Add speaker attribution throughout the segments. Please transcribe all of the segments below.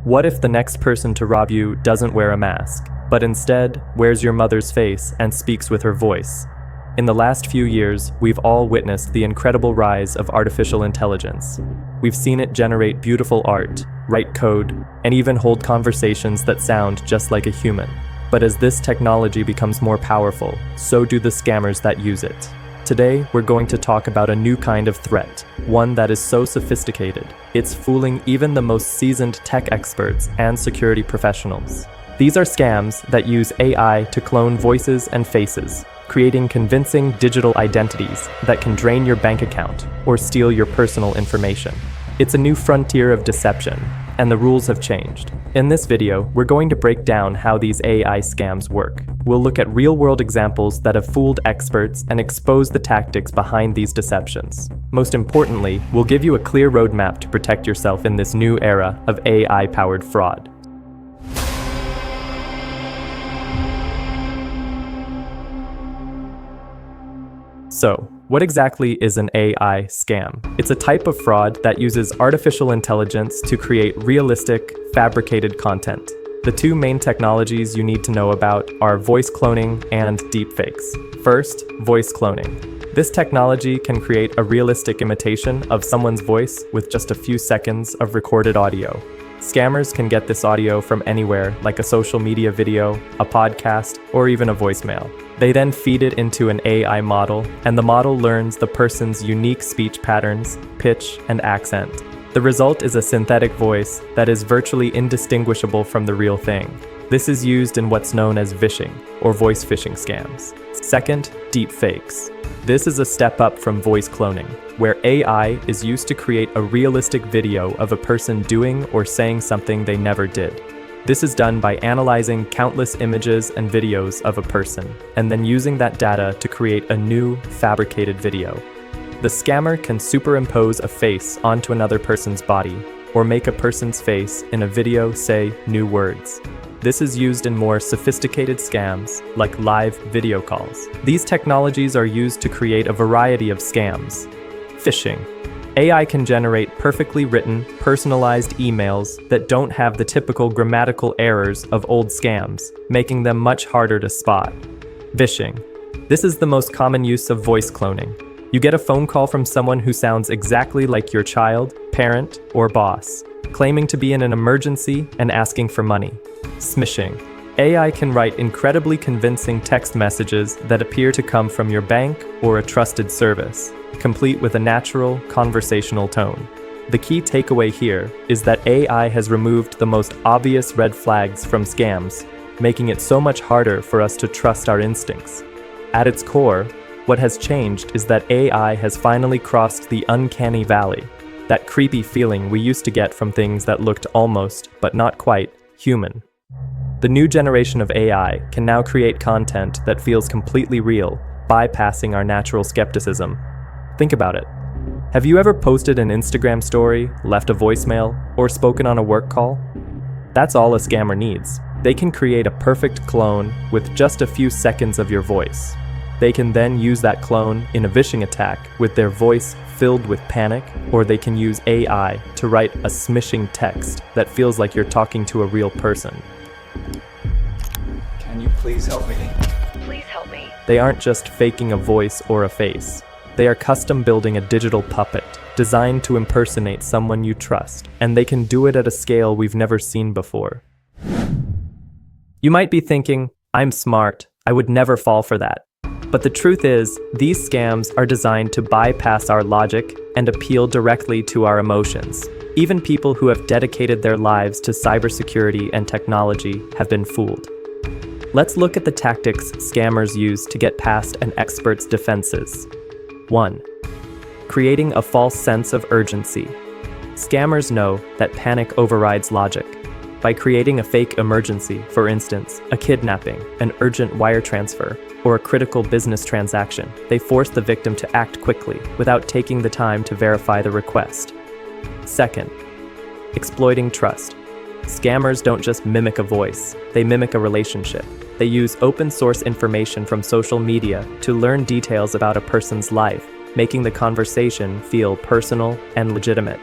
Speaker 1: What if the next person to rob you doesn't wear a mask, but instead wears your mother's face and speaks with her voice? In the last few years, we've all witnessed the incredible rise of artificial intelligence. We've seen it generate beautiful art, write code, and even hold conversations that sound just like a human. But as this technology becomes more powerful, so do the scammers that use it. Today, we're going to talk about a new kind of threat, one that is so sophisticated, it's fooling even the most seasoned tech experts and security professionals. These are scams that use AI to clone voices and faces, creating convincing digital identities that can drain your bank account or steal your personal information. It's a new frontier of deception, and the rules have changed. In this video, we're going to break down how these AI scams work. We'll look at real-world examples that have fooled experts and expose the tactics behind these deceptions. Most importantly, we'll give you a clear roadmap to protect yourself in this new era of AI-powered fraud. So, what exactly is an AI scam? It's a type of fraud that uses artificial intelligence to create realistic, fabricated content. The two main technologies you need to know about are voice cloning and deepfakes. First, voice cloning. This technology can create a realistic imitation of someone's voice with just a few seconds of recorded audio. Scammers can get this audio from anywhere, like a social media video, a podcast, or even a voicemail. They then feed it into an AI model, and the model learns the person's unique speech patterns, pitch, and accent. The result is a synthetic voice that is virtually indistinguishable from the real thing. This is used in what's known as vishing, or voice phishing scams. Second, deepfakes. This is a step up from voice cloning, where AI is used to create a realistic video of a person doing or saying something they never did. This is done by analyzing countless images and videos of a person, and then using that data to create a new, fabricated video. The scammer can superimpose a face onto another person's body, or make a person's face in a video say new words. This is used in more sophisticated scams, like live video calls. These technologies are used to create a variety of scams. Phishing. AI can generate perfectly written, personalized emails that don't have the typical grammatical errors of old scams, making them much harder to spot. Vishing. This is the most common use of voice cloning. You get a phone call from someone who sounds exactly like your child, parent, or boss, claiming to be in an emergency and asking for money. Smishing. AI can write incredibly convincing text messages that appear to come from your bank or a trusted service, complete with a natural, conversational tone. The key takeaway here is that AI has removed the most obvious red flags from scams, making it so much harder for us to trust our instincts. At its core, what has changed is that AI has finally crossed the uncanny valley, that creepy feeling we used to get from things that looked almost, but not quite, human. The new generation of AI can now create content that feels completely real, bypassing our natural skepticism. Think about it. Have you ever posted an Instagram story, left a voicemail, or spoken on a work call? That's all a scammer needs. They can create a perfect clone with just a few seconds of your voice. They can then use that clone in a vishing attack with their voice filled with panic, or they can use AI to write a smishing text that feels like you're talking to a real person.
Speaker 2: Can you please help me?
Speaker 3: Please help me.
Speaker 1: They aren't just faking a voice or a face. They are custom building a digital puppet designed to impersonate someone you trust, and they can do it at a scale we've never seen before. You might be thinking, I'm smart, I would never fall for that. But the truth is, these scams are designed to bypass our logic and appeal directly to our emotions. Even people who have dedicated their lives to cybersecurity and technology have been fooled. Let's look at the tactics scammers use to get past an expert's defenses. 1. Creating a false sense of urgency. Scammers know that panic overrides logic. By creating a fake emergency, for instance, a kidnapping, an urgent wire transfer, or a critical business transaction, they force the victim to act quickly without taking the time to verify the request. Second, exploiting trust. Scammers don't just mimic a voice, they mimic a relationship. They use open source information from social media to learn details about a person's life, making the conversation feel personal and legitimate.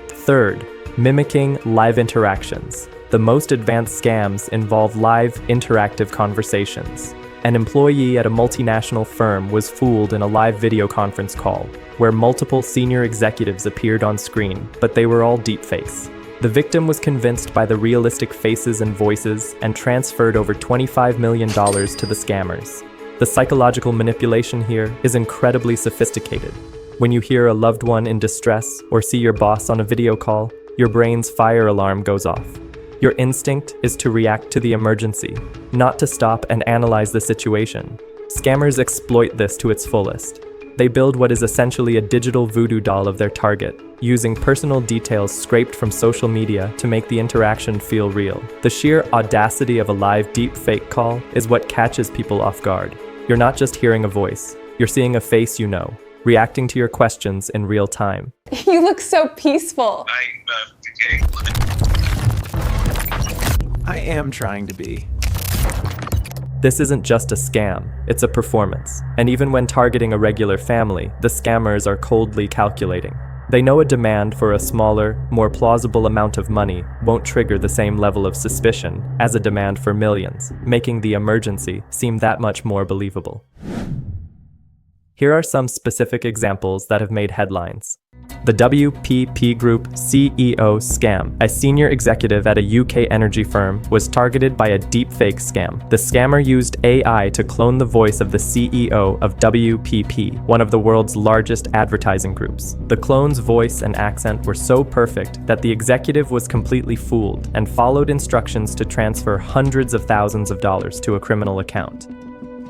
Speaker 1: Third, Mimicking live interactions. The most advanced scams involve live, interactive conversations. An employee at a multinational firm was fooled in a live video conference call, where multiple senior executives appeared on screen, but they were all deepfakes. The victim was convinced by the realistic faces and voices and transferred over $25 million to the scammers. The psychological manipulation here is incredibly sophisticated. When you hear a loved one in distress or see your boss on a video call, your brain's fire alarm goes off. Your instinct is to react to the emergency, not to stop and analyze the situation. Scammers exploit this to its fullest. They build what is essentially a digital voodoo doll of their target, using personal details scraped from social media to make the interaction feel real. The sheer audacity of a live deepfake call is what catches people off guard. You're not just hearing a voice, you're seeing a face you know, reacting to your questions in real time.
Speaker 2: You look so peaceful.
Speaker 3: I am trying to be.
Speaker 1: This isn't just a scam, it's a performance. And even when targeting a regular family, the scammers are coldly calculating. They know a demand for a smaller, more plausible amount of money won't trigger the same level of suspicion as a demand for millions, making the emergency seem that much more believable. Here are some specific examples that have made headlines. The WPP Group CEO scam. A senior executive at a UK energy firm was targeted by a deepfake scam. The scammer used AI to clone the voice of the CEO of WPP, one of the world's largest advertising groups. The clone's voice and accent were so perfect that the executive was completely fooled and followed instructions to transfer hundreds of thousands of dollars to a criminal account.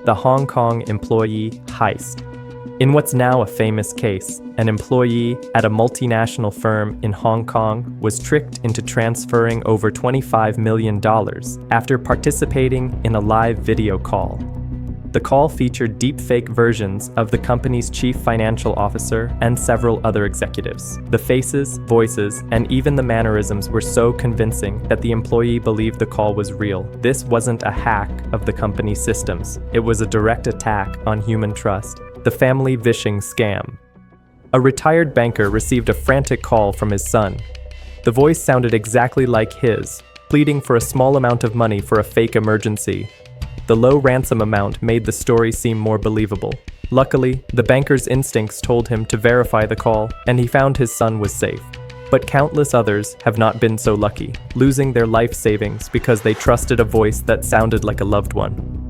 Speaker 1: The Hong Kong employee heist. In what's now a famous case, an employee at a multinational firm in Hong Kong was tricked into transferring over $25 million after participating in a live video call. The call featured deepfake versions of the company's chief financial officer and several other executives. The faces, voices, and even the mannerisms were so convincing that the employee believed the call was real. This wasn't a hack of the company's systems. It was a direct attack on human trust. The family vishing scam. A retired banker received a frantic call from his son. The voice sounded exactly like his, pleading for a small amount of money for a fake emergency. The low ransom amount made the story seem more believable. Luckily, the banker's instincts told him to verify the call, and he found his son was safe. But countless others have not been so lucky, losing their life savings because they trusted a voice that sounded like a loved one.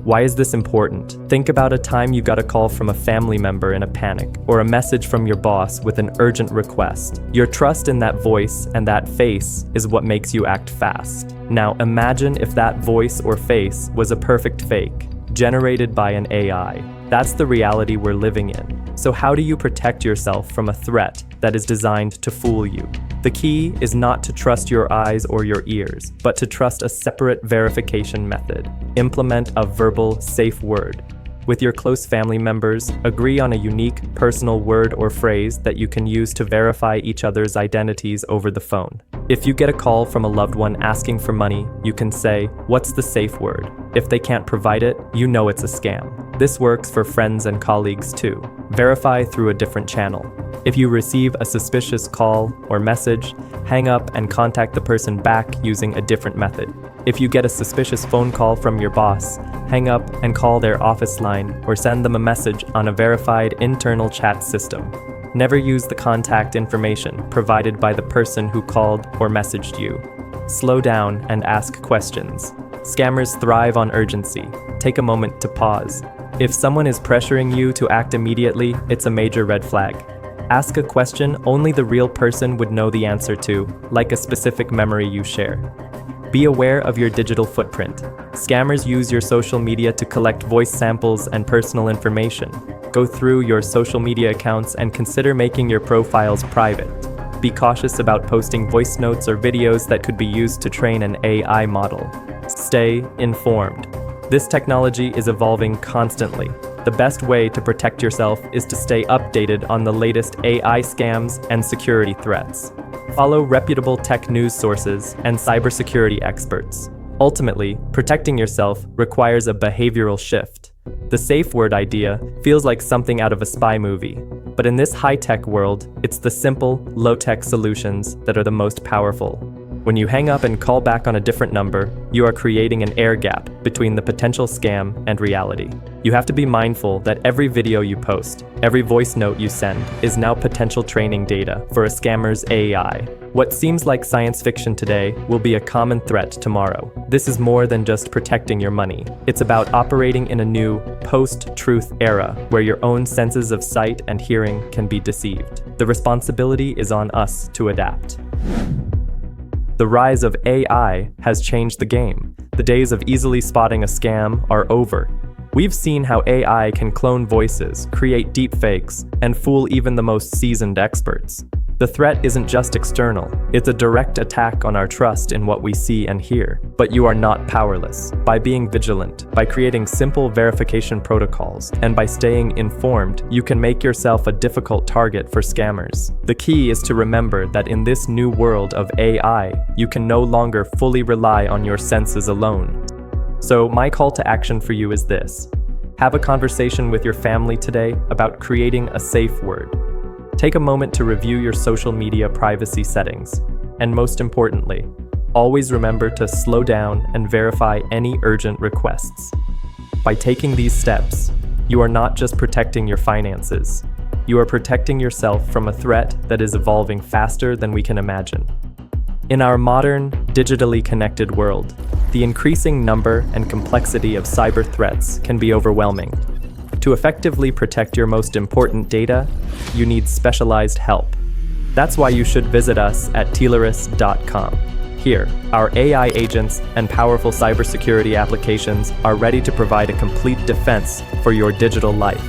Speaker 1: Why is this important? Think about a time you got a call from a family member in a panic, or a message from your boss with an urgent request. Your trust in that voice and that face is what makes you act fast. Now imagine if that voice or face was a perfect fake, generated by an AI. That's the reality we're living in. So how do you protect yourself from a threat that is designed to fool you? The key is not to trust your eyes or your ears, but to trust a separate verification method. Implement a verbal, safe word. With your close family members, agree on a unique, personal word or phrase that you can use to verify each other's identities over the phone. If you get a call from a loved one asking for money, you can say, "What's the safe word?" If they can't provide it, you know it's a scam. This works for friends and colleagues too. Verify through a different channel. If you receive a suspicious call or message, hang up and contact the person back using a different method. If you get a suspicious phone call from your boss, hang up and call their office line or send them a message on a verified internal chat system. Never use the contact information provided by the person who called or messaged you. Slow down and ask questions. Scammers thrive on urgency. Take a moment to pause. If someone is pressuring you to act immediately, it's a major red flag. Ask a question only the real person would know the answer to, like a specific memory you share. Be aware of your digital footprint. Scammers use your social media to collect voice samples and personal information. Go through your social media accounts and consider making your profiles private. Be cautious about posting voice notes or videos that could be used to train an AI model. Stay informed. This technology is evolving constantly. The best way to protect yourself is to stay updated on the latest AI scams and security threats. Follow reputable tech news sources and cybersecurity experts. Ultimately, protecting yourself requires a behavioral shift. The safe word idea feels like something out of a spy movie, But in this high-tech world, it's the simple, low-tech solutions that are the most powerful. When you hang up and call back on a different number, you are creating an air gap between the potential scam and reality. You have to be mindful that every video you post, every voice note you send, is now potential training data for a scammer's AI. What seems like science fiction today will be a common threat tomorrow. This is more than just protecting your money. It's about operating in a new, post-truth era where your own senses of sight and hearing can be deceived. The responsibility is on us to adapt. The rise of AI has changed the game. The days of easily spotting a scam are over. We've seen how AI can clone voices, create deepfakes, and fool even the most seasoned experts. The threat isn't just external, it's a direct attack on our trust in what we see and hear. But you are not powerless. By being vigilant, by creating simple verification protocols, and by staying informed, you can make yourself a difficult target for scammers. The key is to remember that in this new world of AI, you can no longer fully rely on your senses alone. So my call to action for you is this. Have a conversation with your family today about creating a safe word. Take a moment to review your social media privacy settings. And most importantly, always remember to slow down and verify any urgent requests. By taking these steps, you are not just protecting your finances, you are protecting yourself from a threat that is evolving faster than we can imagine. In our modern, digitally connected world, the increasing number and complexity of cyber threats can be overwhelming. To effectively protect your most important data, you need specialized help. That's why you should visit us at Tileris.com. Here, our AI agents and powerful cybersecurity applications are ready to provide a complete defense for your digital life.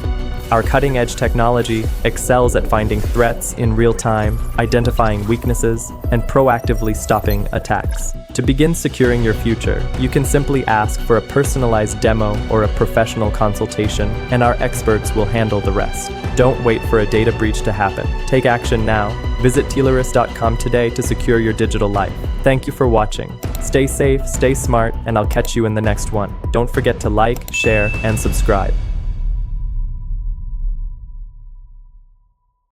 Speaker 1: Our cutting-edge technology excels at finding threats in real time, identifying weaknesses, and proactively stopping attacks. To begin securing your future, you can simply ask for a personalized demo or a professional consultation, and our experts will handle the rest. Don't wait for a data breach to happen. Take action now. Visit Tileris.com today to secure your digital life. Thank you for watching. Stay safe, stay smart, and I'll catch you in the next one. Don't forget to like, share, and subscribe.